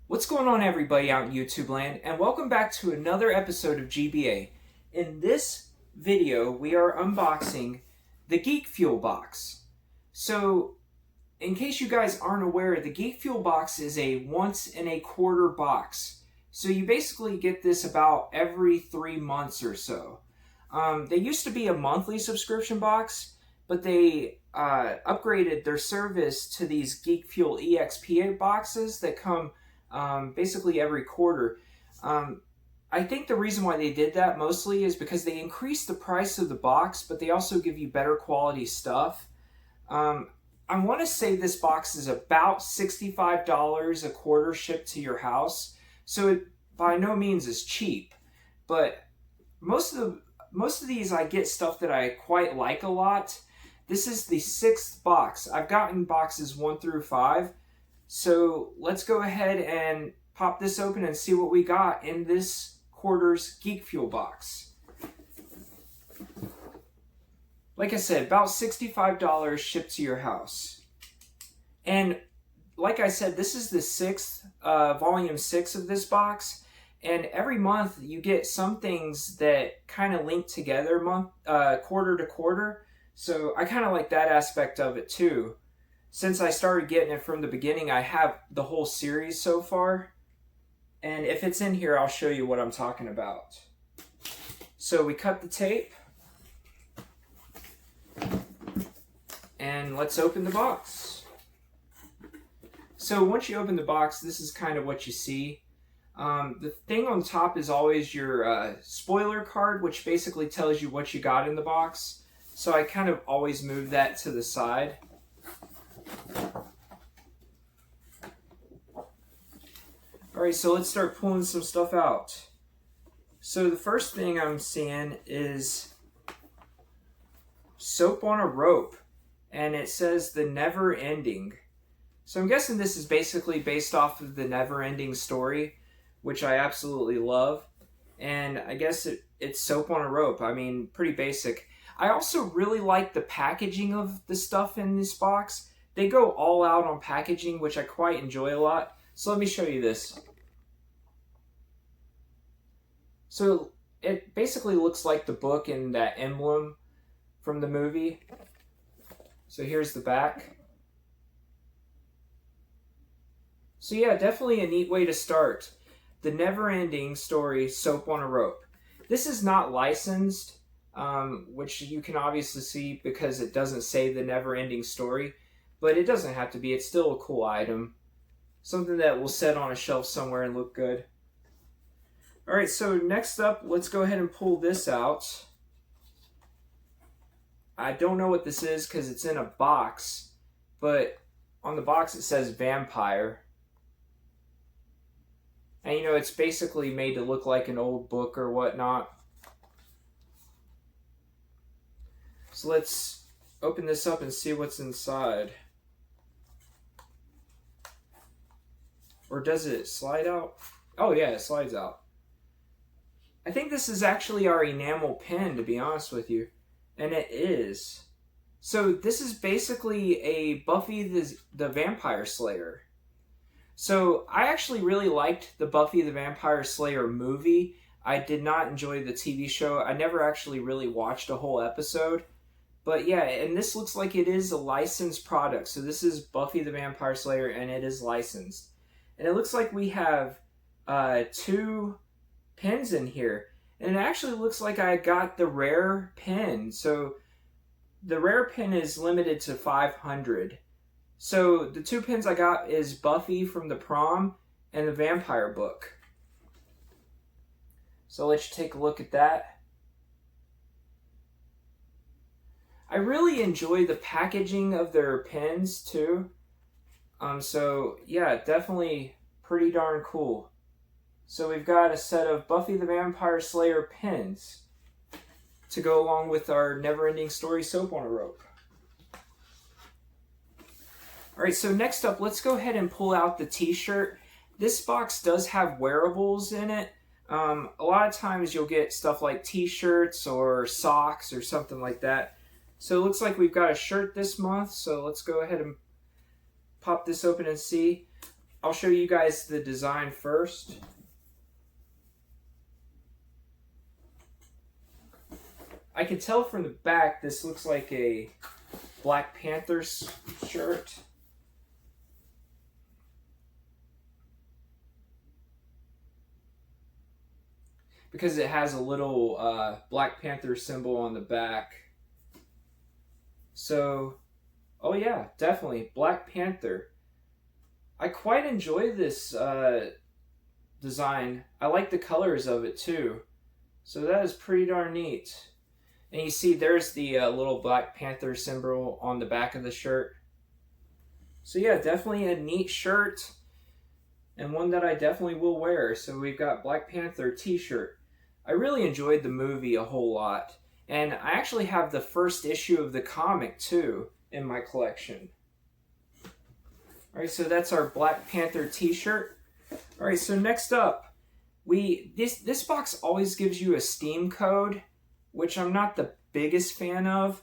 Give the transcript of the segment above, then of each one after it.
What's going on, everybody out in YouTube land, and welcome back to another episode of GBA. In this video we are unboxing the Geek Fuel box. So in case you guys aren't aware, the Geek Fuel box is a once in a quarter box. So you basically get this about every 3 months or so. They used to be a monthly subscription box, but they upgraded their service to these Geek Fuel EXP boxes that come basically every quarter. I think the reason why they did that mostly is because they increased the price of the box, but they also give you better quality stuff. I want to say this box is about $65 a quarter shipped to your house, so it by no means is cheap. But most of these I get stuff that I quite like a lot. This is the 6th box. I've gotten boxes 1 through 5. So let's go ahead and pop this open and see what we got in this quarter's Geek Fuel box. Like I said, about $65 shipped to your house. And like I said, this is the 6th, volume 6 of this box. And every month you get some things that kind of link together quarter to quarter. So I kind of like that aspect of it too. Since I started getting it from the beginning, I have the whole series so far. And if it's in here, I'll show you what I'm talking about. So we cut the tape. And let's open the box. So once you open the box, this is kind of what you see. The thing on top is always your spoiler card, which basically tells you what you got in the box. So I kind of always move that to the side. Alright, so let's start pulling some stuff out. So the first thing I'm seeing is Soap on a Rope, and it says The Never Ending. So I'm guessing this is basically based off of The Never Ending Story, which I absolutely love. And I guess it's soap on a rope. I mean, pretty basic. I also really like the packaging of the stuff in this box. They go all out on packaging, which I quite enjoy a lot. So let me show you this. So it basically looks like the book and that emblem from the movie. So here's the back. So yeah, definitely a neat way to start. The Never Ending Story, Soap on a Rope. This is not licensed, which you can obviously see because it doesn't say The Never Ending Story. But it doesn't have to be. It's still a cool item. Something that will sit on a shelf somewhere and look good. Alright, so next up, let's go ahead and pull this out. I don't know what this is because it's in a box. But on the box it says Vampire. And you know, it's basically made to look like an old book or whatnot. So let's open this up and see what's inside. Or does it slide out? Oh yeah, it slides out. I think this is actually our enamel pen, to be honest with you. And it is. So this is basically a Buffy the Vampire Slayer. So I actually really liked the Buffy the Vampire Slayer movie. I did not enjoy the TV show. I never actually really watched a whole episode. But yeah, and this looks like it is a licensed product. So this is Buffy the Vampire Slayer and it is licensed. And it looks like we have 2 pins in here. And it actually looks like I got the rare pin. So the rare pin is limited to 500. So the 2 pins I got is Buffy from the Prom and the Vampire book. So let's take a look at that. I really enjoy the packaging of their pins too. So yeah, definitely pretty darn cool. So we've got a set of Buffy the Vampire Slayer pins to go along with our Never Ending Story Soap on a Rope. Alright, so next up, let's go ahead and pull out the t-shirt. This box does have wearables in it. A lot of times you'll get stuff like t-shirts or socks or something like that. So it looks like we've got a shirt this month, so let's go ahead and pop this open and see. I'll show you guys the design first. I can tell from the back this looks like a Black Panther shirt. Because it has a little Black Panther symbol on the back. So, oh yeah, definitely Black Panther. I quite enjoy this design. I like the colors of it too. So that is pretty darn neat. And you see there's the little Black Panther symbol on the back of the shirt. So yeah, definitely a neat shirt. And one that I definitely will wear. So we've got Black Panther t-shirt. I really enjoyed the movie a whole lot. And I actually have the first issue of the comic too in my collection. Alright, so that's our Black Panther t-shirt. Alright, so next up, this box always gives you a Steam code, which I'm not the biggest fan of.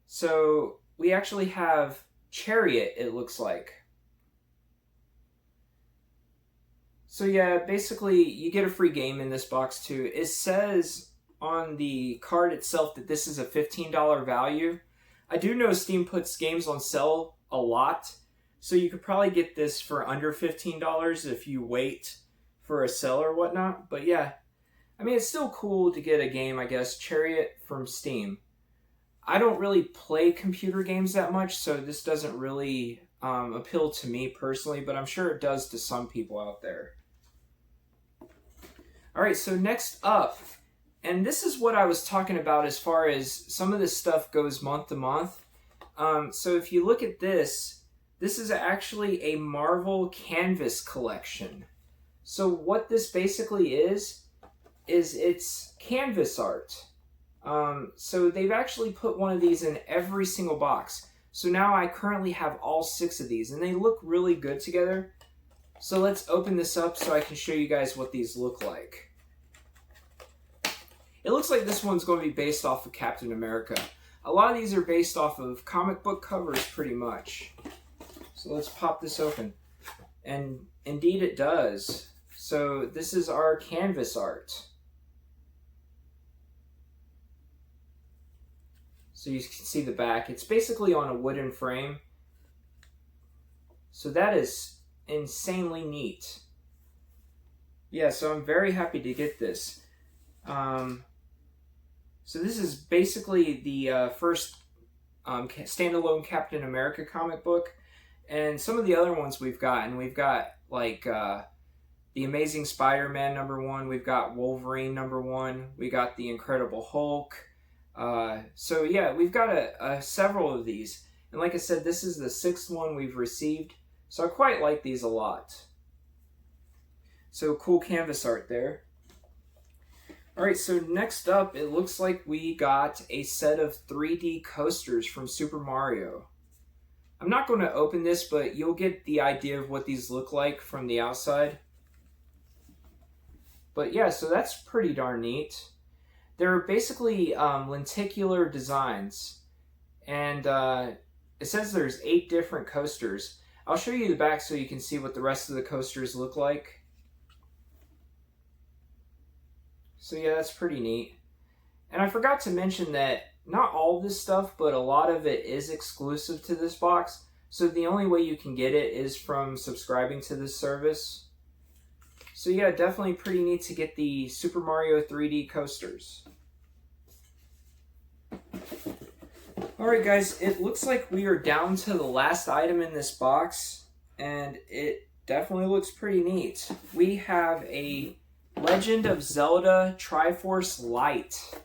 So we actually have Chariot, it looks like. So yeah, basically you get a free game in this box too. It says on the card itself that this is a $15 value. I do know Steam puts games on sale a lot, so you could probably get this for under $15 if you wait for a sale or whatnot. But yeah, I mean, it's still cool to get a game, I guess, Chariot from Steam. I don't really play computer games that much, so this doesn't really appeal to me personally, but I'm sure it does to some people out there. Alright, so next up, and this is what I was talking about as far as some of this stuff goes month to month. So if you look at this is actually a Marvel Canvas collection. So what this basically is it's canvas art. So they've actually put one of these in every single box. So now I currently have all 6 of these, and they look really good together. So let's open this up so I can show you guys what these look like. It looks like this one's going to be based off of Captain America. A lot of these are based off of comic book covers pretty much. So let's pop this open. And indeed it does. So this is our canvas art. So you can see the back. It's basically on a wooden frame. So that is insanely neat. Yeah, so I'm very happy to get this. So this is basically the first standalone Captain America comic book. And some of the other ones we've got like The Amazing Spider-Man #1, we've got Wolverine #1, we got The Incredible Hulk. So yeah, we've got several of these. And like I said, this is the 6th one we've received. So I quite like these a lot. So cool canvas art there. Alright, so next up, it looks like we got a set of 3D coasters from Super Mario. I'm not going to open this, but you'll get the idea of what these look like from the outside. But yeah, so that's pretty darn neat. They're basically lenticular designs. And it says there's 8 different coasters. I'll show you the back so you can see what the rest of the coasters look like. So yeah, that's pretty neat. And I forgot to mention that not all this stuff, but a lot of it is exclusive to this box. So the only way you can get it is from subscribing to this service. So yeah, definitely pretty neat to get the Super Mario 3D coasters. Alright guys, it looks like we are down to the last item in this box, and it definitely looks pretty neat. We have a Legend of Zelda Triforce Light.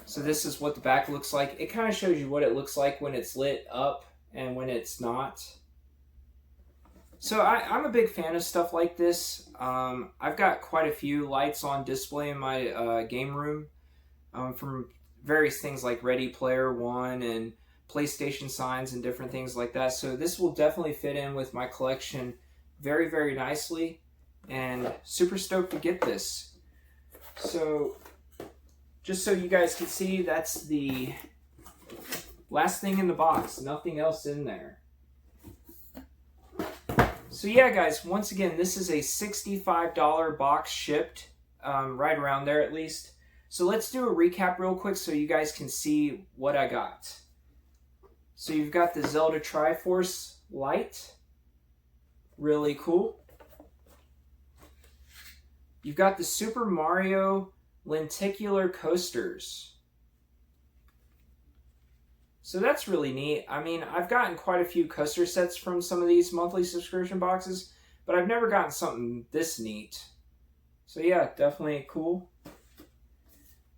So this is what the back looks like. It kind of shows you what it looks like when it's lit up and when it's not. So I'm a big fan of stuff like this. I've got quite a few lights on display in my game room from various things like Ready Player One and PlayStation signs and different things like that. So this will definitely fit in with my collection very, very nicely, and super stoked to get this. So just so you guys can see, that's the Last thing in the box, nothing else in there. So yeah, guys, once again, this is a $65 box shipped, right around there at least. So let's do a recap real quick so you guys can see what I got. So you've got the Zelda Triforce light, really cool. You've got the Super Mario lenticular coasters. So that's really neat. I mean, I've gotten quite a few coaster sets from some of these monthly subscription boxes, but I've never gotten something this neat. So yeah, definitely cool.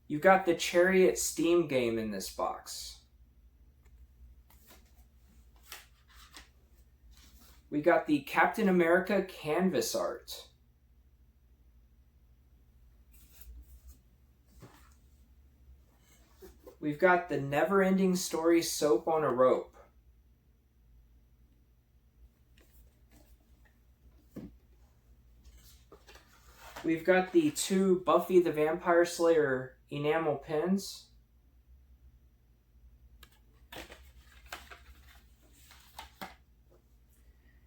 You've got the Chariot Steam game in this box. We got the Captain America canvas art. We've got the Never-Ending Story soap on a rope. We've got the 2 Buffy the Vampire Slayer enamel pins.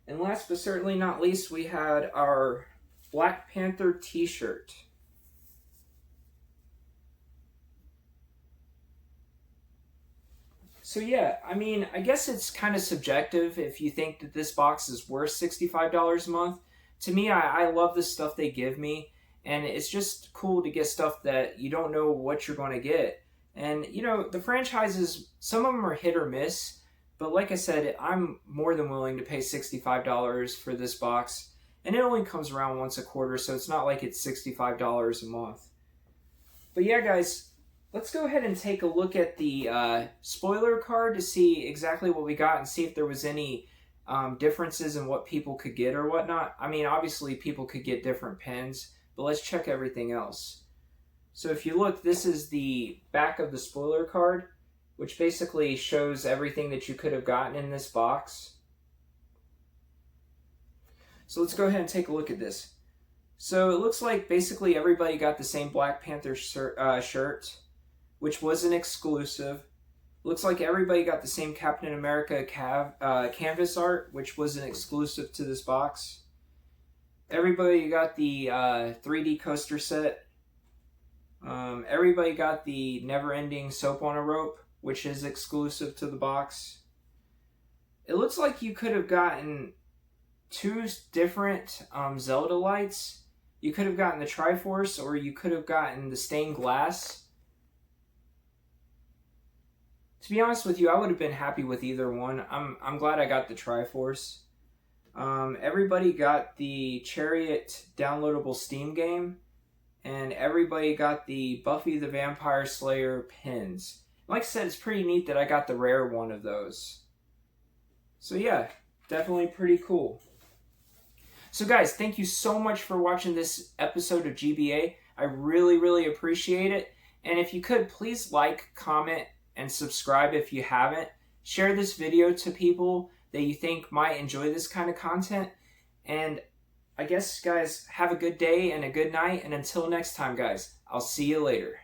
And last but certainly not least, we had our Black Panther t-shirt. So yeah, I mean, I guess it's kind of subjective if you think that this box is worth $65 a month. To me, I love the stuff they give me, and it's just cool to get stuff that you don't know what you're going to get. And, you know, the franchises, some of them are hit or miss, but like I said, I'm more than willing to pay $65 for this box, and it only comes around once a quarter, so it's not like it's $65 a month. But yeah, guys, let's go ahead and take a look at the spoiler card to see exactly what we got and see if there was any differences in what people could get or whatnot. I mean, obviously people could get different pens, but let's check everything else. So if you look, this is the back of the spoiler card, which basically shows everything that you could have gotten in this box. So let's go ahead and take a look at this. So it looks like basically everybody got the same Black Panther shirt, which was an exclusive. Looks like everybody got the same Captain America canvas art, which was an exclusive to this box. Everybody got the 3D coaster set. Everybody got the Never-Ending Soap on a Rope, which is exclusive to the box. It looks like you could have gotten 2 different Zelda lights. You could have gotten the Triforce, or you could have gotten the stained glass. To be honest with you, I would have been happy with either one. I'm glad I got the Triforce. Everybody got the Chariot downloadable Steam game, and everybody got the Buffy the Vampire Slayer pins. Like I said, it's pretty neat that I got the rare one of those. So yeah, definitely pretty cool. So guys, thank you so much for watching this episode of GBA. I really, really appreciate it. And if you could, please like, comment, and subscribe if you haven't. Share this video to people that you think might enjoy this kind of content. And I guess, guys, have a good day and a good night. And until next time, guys, I'll see you later.